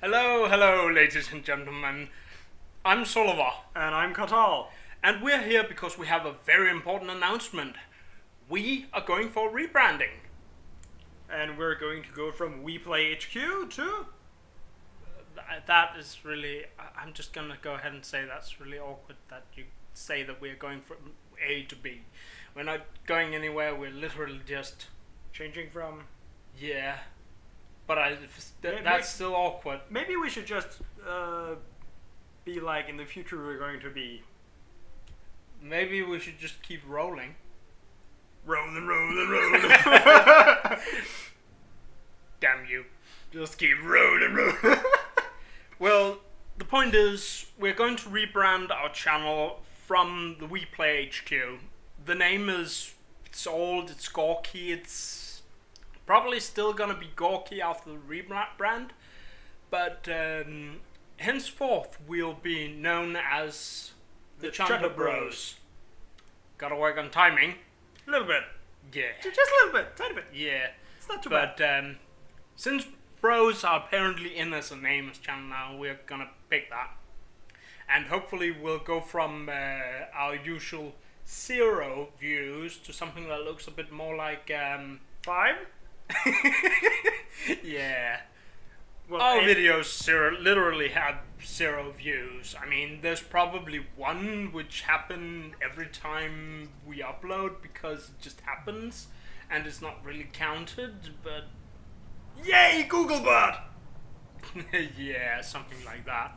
Hello, hello, ladies and gentlemen. I'm Solovar, And I'm Kartaal. and we're here because we have a very important announcement. We are going for rebranding. And we're going to go from We Play HQ to... That is really. I'm just gonna go ahead and say that's really awkward that you say that we're going from A to B. We're not going anywhere. We're literally just. changing from... Yeah. But that's still awkward. Maybe we should just be like, in the future we're going to be... Maybe we should just keep rolling. Rolling. Damn you. Just keep rolling. Well, the point is, we're going to rebrand our channel from the We Play HQ. The name it's old, it's gawky, it's probably still gonna be gawky after the rebrand, but henceforth we'll be known as the Chunter Chunter Bros. Gotta work on timing. A little bit. Yeah. Just a little bit. Tiny bit. Yeah. It's not too bad. But since Bros are apparently in as a name as channel now, we're gonna pick that. And hopefully we'll go from our usual 0 views to something that looks a bit more like 5? yeah. Well, Our videos literally have 0 views. I mean, there's probably one which happen every time we upload because it just happens and it's not really counted, but Yay, Googlebot! yeah, something like that.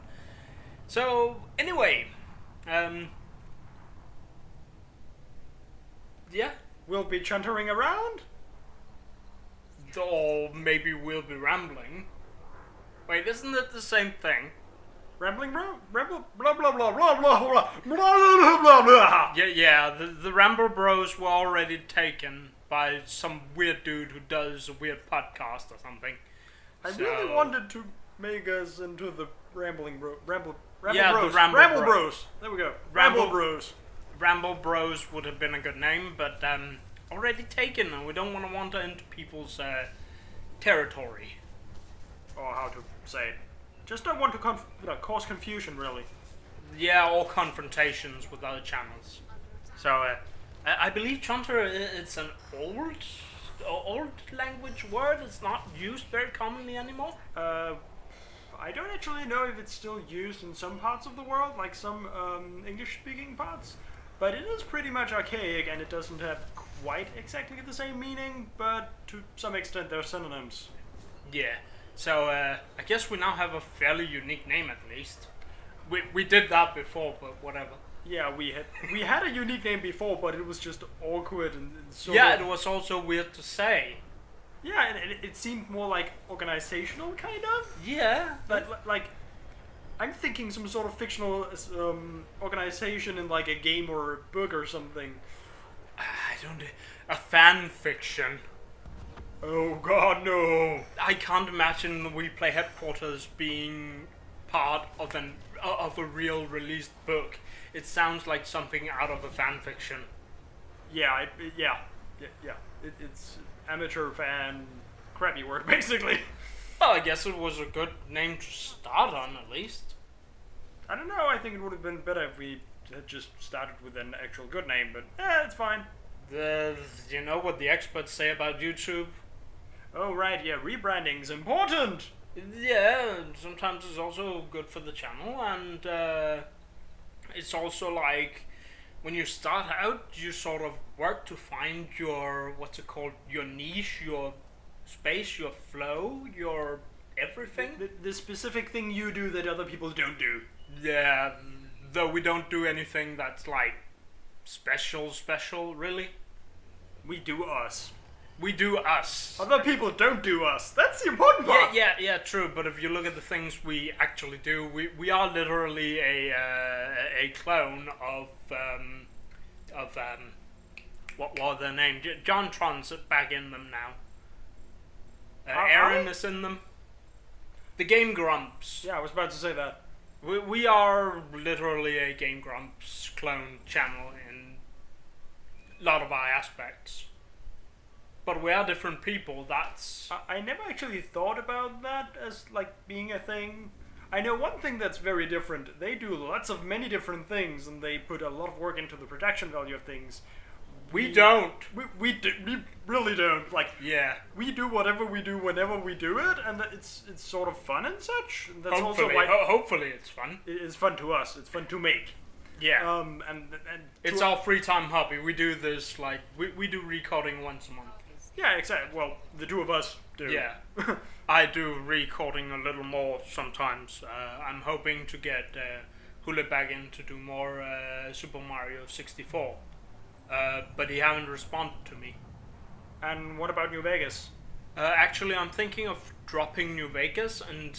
So, anyway, yeah, We'll be chuntering around? or maybe we'll be rambling. Wait, isn't it the same thing? Rambling bro? Ramble blah blah blah blah blah blah blah blah blah blah. Yeah, the Ramble Bros were already taken by some weird dude who does a weird podcast or something. I really wanted to make us into the Ramble Yeah, Bros. the Ramble Ramble Bros. Bros. There we go. Ramble- Ramble Bros. Ramble Bros would have been a good name, but already taken, and we don't want to wander into people's territory. Or how to say it. Just don't want to cause confusion, really. Yeah, or confrontations with other channels. So, I believe Chunter it's an old language word. It's not used very commonly anymore. I don't actually know if it's still used in some parts of the world, like some English-speaking parts, but it is pretty much archaic and it doesn't have quite exactly the same meaning, but to some extent they're synonyms. Yeah. So, I guess we now have a fairly unique name at least. We did that before, but whatever. Yeah, we had a unique name before, but it was just awkward and sort Yeah, of... it was also weird to say. Yeah, and it seemed more like organizational, kind of. Yeah. Like, I'm thinking some sort of fictional organization in like a game or a book or something. I don't... A fan fiction. Oh God, no! I can't imagine the We Play headquarters being part of a real released book. It sounds like something out of a fan fiction. Yeah, it's amateur fan crappy work, basically. Well, I guess it was a good name to start on, at least. I don't know. I think it would have been better if we had just started with an actual good name, but it's fine. You know what the experts say about YouTube? Oh right, yeah, rebranding's important. Yeah, sometimes it's also good for the channel, and it's also like when you start out, you sort of work to find your your niche, your space, your flow, your everything. The specific thing you do that other people don't do. Yeah, though we don't do anything that's like special, really. We do us. We do us. Other people don't do us. That's the important part. Yeah, true. But if you look at the things we actually do, we are literally a clone of what were their name? John Tron's back in them now. Aaron is in them. The Game Grumps. Yeah, I was about to say that. We are literally a Game Grumps clone channel in a lot of our aspects. but we are different people. That's I never actually thought about that as like being a thing. I know one thing that's very different. They do lots of many different things, and they put a lot of work into the production value of things. we don't. We really don't. Like, Yeah. we do whatever we do whenever we do it, and it's sort of fun and such. And that's Hopefully, also why hopefully it's fun. it's fun to us. It's fun to make. Yeah. And It's to- our free time hobby. We do this like we do recording once a month. yeah, exactly. Well, the two of us do. Yeah. I do recording a little more sometimes. I'm hoping to get Hule back in to do more Super Mario 64. But he haven't responded to me. And what about New Vegas? Actually, I'm thinking of dropping New Vegas, and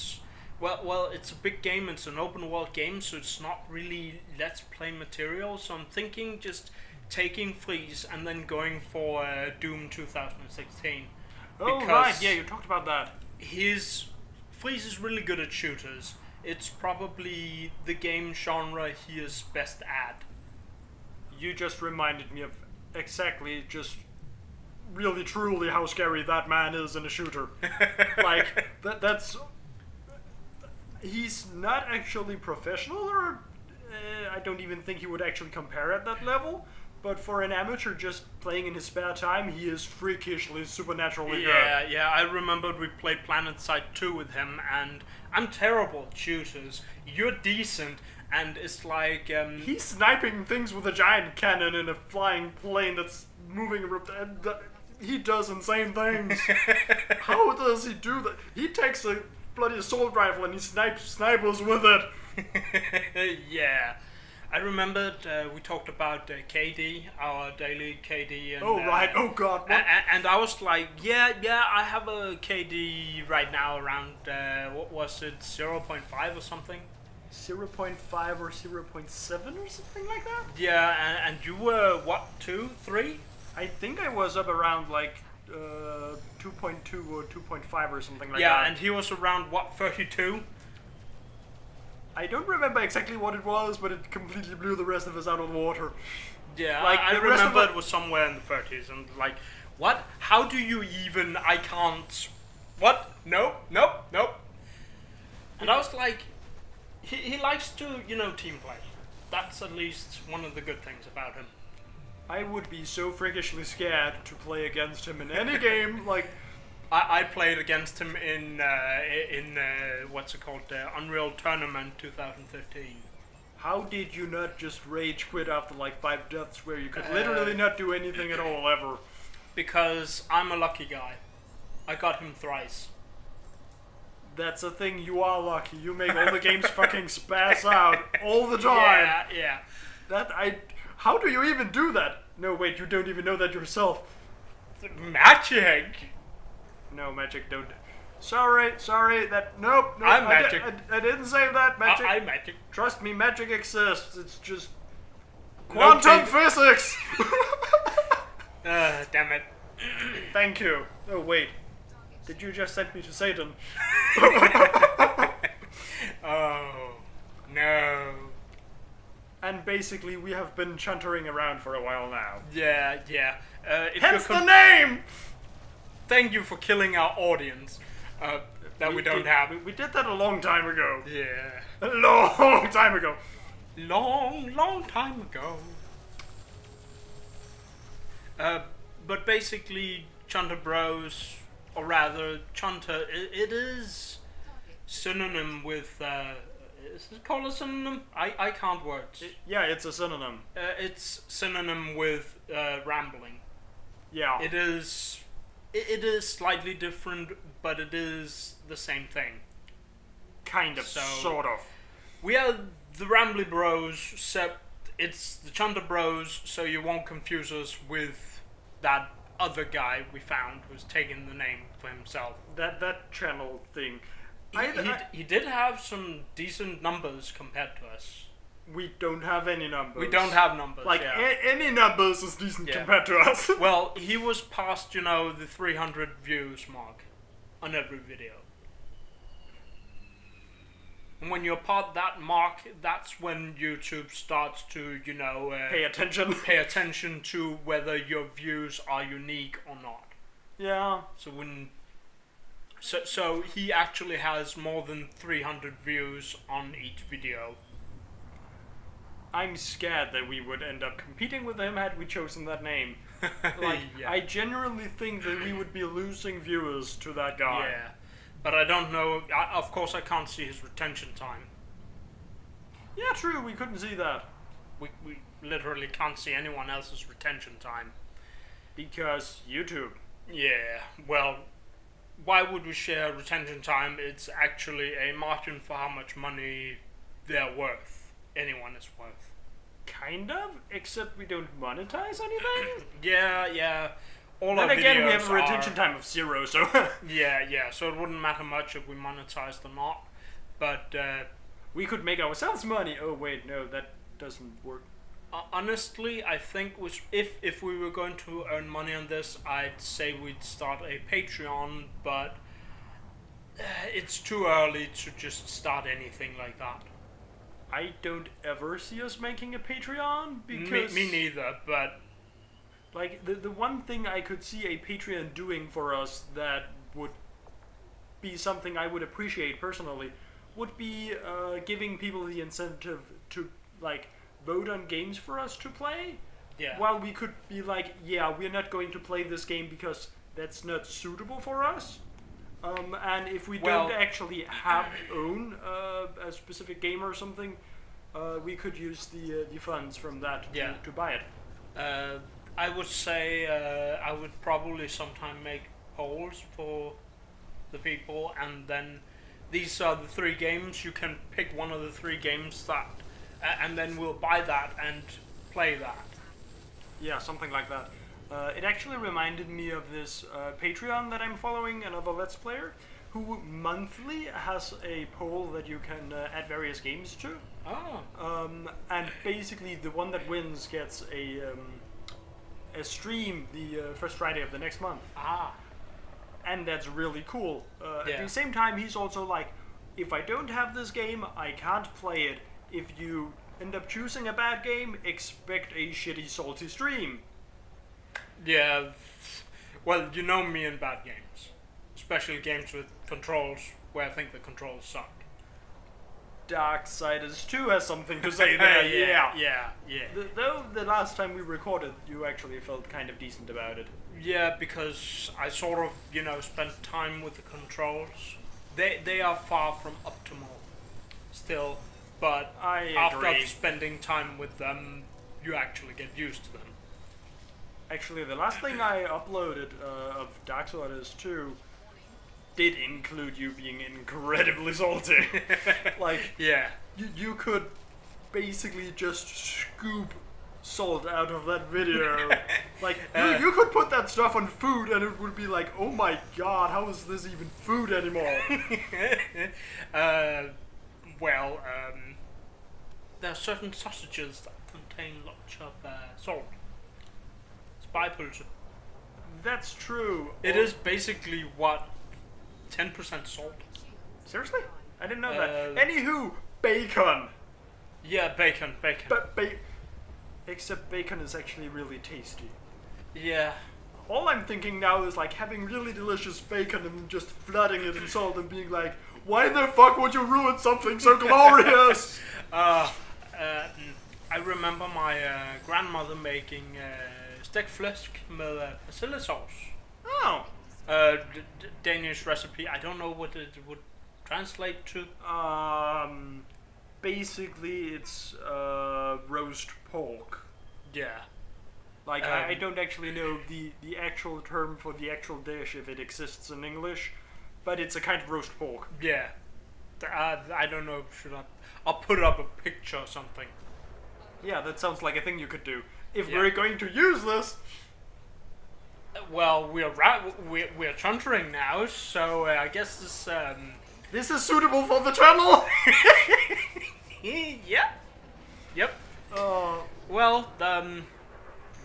well, it's a big game. It's an open world game, so it's not really let's play material. So I'm thinking just taking Freeze and then going for Doom 2016. Oh, right. Yeah, you talked about that. Freeze is really good at shooters. It's probably the game genre he is best at. You just reminded me of exactly just really truly how scary that man is in a shooter. Like that's he's not actually professional, or I don't even think he would actually compare at that level. But for an amateur just playing in his spare time, he is freakishly supernaturally good. Yeah, I remembered we played Planet Side 2 with him, and I'm terrible at shooters. You're decent, and it's like He's sniping things with a giant cannon in a flying plane that's moving. He does insane things. How does he do that? He takes a bloody assault rifle and he snipes snipers with it. yeah. I remembered we talked about KD, our daily KD. And, Oh right! Oh god! What? And I was like, yeah, I have a KD right now around, what was it, 0.5 or something? 0.5 or 0.7 or something like that? Yeah, and you were, what, 2, 3? I think I was up around like 2.2 or 2.5 or something like that. Yeah, and he was around, what, 32? I don't remember exactly what it was, but it completely blew the rest of us out of the water. Yeah, Like, I the rest of remember it was somewhere in the 30s, and like, what? How do you even, I can't, what? Nope. And I was like, he likes to, team play. That's at least one of the good things about him. I would be so freakishly scared to play against him in any game. Like, I played against him in what's it called, Unreal Tournament 2015. how did you not just rage quit after like 5 deaths where you could literally not do anything at all ever? Because I'm a lucky guy. I got him thrice. That's a thing, you are lucky. You make all the games fucking spaz out all the time. Yeah. How do you even do that? No, wait, you don't even know that yourself. Magic! No, Magic, don't. Sorry, nope. I'm Magic. I didn't say that, Magic. I'm Magic. Trust me, Magic exists. It's just quantum physics. Damn it. Thank you. Oh, wait. Did you just send me to Satan? Oh, no. And basically, we have been chuntering around for a while now. Yeah. Hence the name! Thank you for killing our audience. That we don't have. We did that a long time ago. Yeah. A long time ago. Long time ago. But basically, Chunter Bros, or rather, Chunter, it is synonym with. Is it called a synonym? I can't words. Yeah, it's a synonym. It's synonym with rambling. Yeah. It is. It is slightly different, but it is the same thing. Kind of, sort of. We are the Rambly Bros, except it's the Chunter Bros, so you won't confuse us with that other guy we found who's taken the name for himself. That channel thing. He did have some decent numbers compared to us. We don't have any numbers. We don't have numbers. Like, any numbers is decent compared to us. Well, he was past, the 300 views mark on every video. And when you're past that mark, that's when YouTube starts to, pay attention. Pay attention to whether your views are unique or not. Yeah. So he actually has more than 300 views on each video. I'm scared that we would end up competing with him had we chosen that name. Like, Yeah. I genuinely think that we would be losing viewers to that guy. Yeah, but I don't know. Of course, I can't see his retention time. Yeah, true, we couldn't see that. We literally can't see anyone else's retention time. Because YouTube. Yeah, well, why would we share retention time? It's actually a margin for how much money they're worth. Anyone is worth. Kind of, except we don't monetize anything. Yeah. All Then our again, we videos have a retention are- time of 0, so... Yeah, so it wouldn't matter much if we monetized or not. But we could make ourselves money. Oh, wait, no, that doesn't work. honestly, I think if we were going to earn money on this, I'd say we'd start a Patreon, but it's too early to just start anything like that. I don't ever see us making a Patreon, because... Me neither, but... Like, the one thing I could see a Patreon doing for us that would be something I would appreciate personally would be giving people the incentive to, like, vote on games for us to play. Yeah. While we could be like, yeah, we're not going to play this game because that's not suitable for us. And if we don't actually own a specific game or something, we could use the funds from that to buy it. I would say I would probably sometime make polls for the people, and then these are the 3 games. You can pick one of the 3 games that, and then we'll buy that and play that. Yeah, something like that. It actually reminded me of this Patreon that I'm following, another Let's Player, who monthly has a poll that you can add various games to. Oh. And basically the one that wins gets a stream the first Friday of the next month. And that's really cool. At the same time, he's also like, if I don't have this game, I can't play it. If you end up choosing a bad game, expect a shitty, salty stream. Yeah, well, you know me in bad games. Especially games with controls where I think the controls suck. Darksiders 2 has something to say there, Yeah. Though the last time we recorded, you actually felt kind of decent about it. Yeah, because I sort of, spent time with the controls. They are far from optimal still, but after spending time with them, you actually get used to them. Actually, the last thing I uploaded of Darksiders 2 did include you being incredibly salty. Like, yeah, you could basically just scoop salt out of that video. Like, you could put that stuff on food and it would be like, oh my god, how is this even food anymore? There are certain sausages that contain lots of salt. Spypulse. That's true. It is basically what 10% salt. Seriously? I didn't know that. Anywho, bacon. Yeah, bacon. Except bacon is actually really tasty. Yeah. All I'm thinking now is like having really delicious bacon and just flooding it in salt and being like, why the fuck would you ruin something so glorious? I remember my grandmother making stegflæsk med persillesauce. Oh. Danish recipe. I don't know what it would translate to. Basically it's roast pork. Yeah. Like, I don't actually know the actual term for the actual dish if it exists in English, but it's a kind of roast pork. Yeah. I don't know, I'll put up a picture or something. Yeah, that sounds like a thing you could do. If we're going to use this... Well, we're chuntering now, so I guess this... This is suitable for the channel! Yep.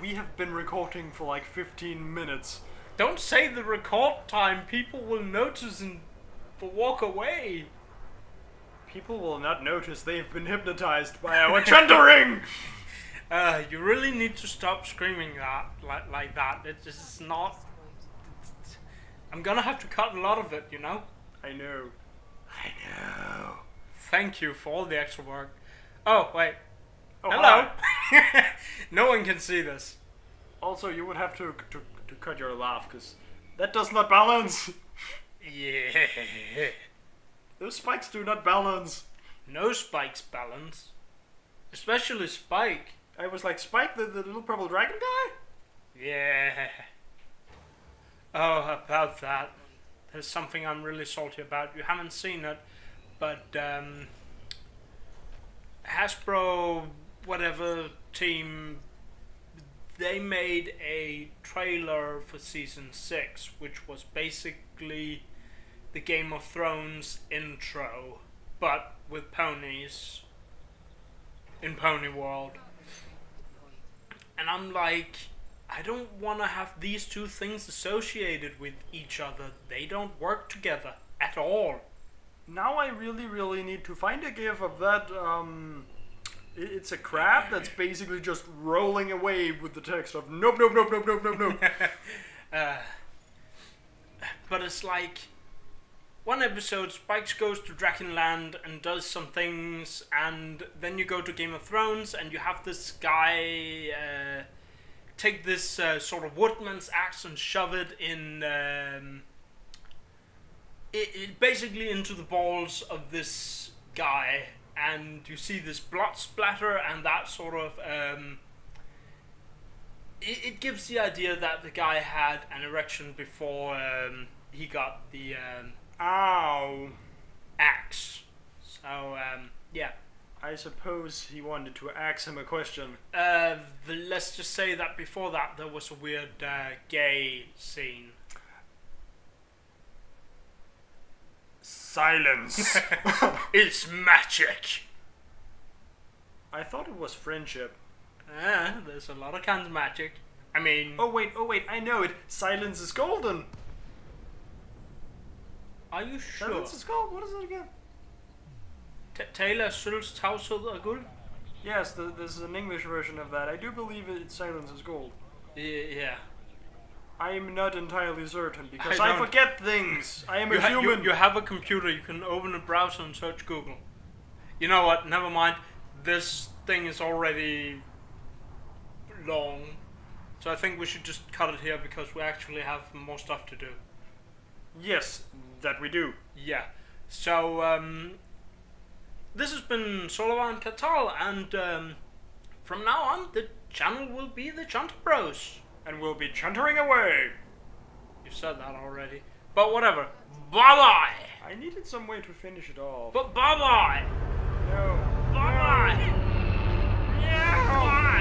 We have been recording for like 15 minutes. Don't say the record time. People will notice and walk away. People will not notice. They've been hypnotized by our chuntering! You really need to stop screaming that like that. It's not... I'm gonna have to cut a lot of it, you know? I know. Thank you for all the extra work. Oh, wait. Oh, Hello! hi. No one can see this. Also, you would have to cut your laugh, because that does not balance. Yeah. Those spikes do not balance. No Spike's balance. Especially Spike. I was like, Spike, the little purple dragon guy? Yeah. Oh, about that. There's something I'm really salty about. You haven't seen it, but Hasbro, whatever team, they made a trailer for season 6, which was basically the Game of Thrones intro, but with ponies in Pony World. And I'm like, I don't want to have these two things associated with each other. They don't work together at all. Now I really need to find a gif of that, it's a crab that's basically just rolling away with the text of nope. But it's like, one episode, Spikes goes to Drakenland and does some things, and then you go to Game of Thrones and you have this guy take this sort of woodman's axe and shove it in, it basically into the balls of this guy, and you see this blood splatter, and that sort of, it gives the idea that the guy had an erection before he got the Ow. axe. So, yeah. I suppose he wanted to ask him a question. Let's just say that before that there was a weird gay scene. Silence. It's magic! I thought it was friendship. There's a lot of kinds of magic. I mean... Oh wait, I know it. Silence is golden. Are you sure? Silence is gold. What is it again? Taylor Sølvs tavshed er guld? Yes, this is an English version of that. I do believe it's silence is gold. Yeah. I am not entirely certain because I I don't- forget things. I am a human. You have a computer, you can open a browser and search Google. You know what, never mind. This thing is already long. So I think we should just cut it here because we actually have more stuff to do. Yes, that we do. Yeah. So, this has been Solovar and Kartaal, and from now on, the channel will be the Chunter Bros. And we'll be chuntering away. You said that already. But whatever. Bye-bye! I needed some way to finish it off. But bye-bye! No. Bye-bye! Bye!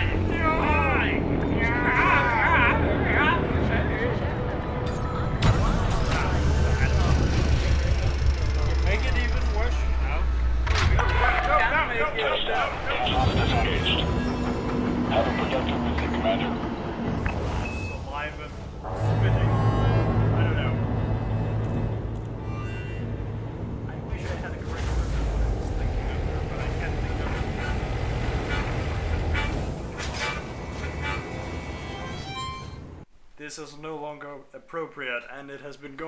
Make it even worse, you know. Hostile disengaged. Have a productive visit, Commander. Alive and spitting. I don't know. I wish I had a correct version of what I was thinking of there, but I can't think of it. This is no longer appropriate, and it has been going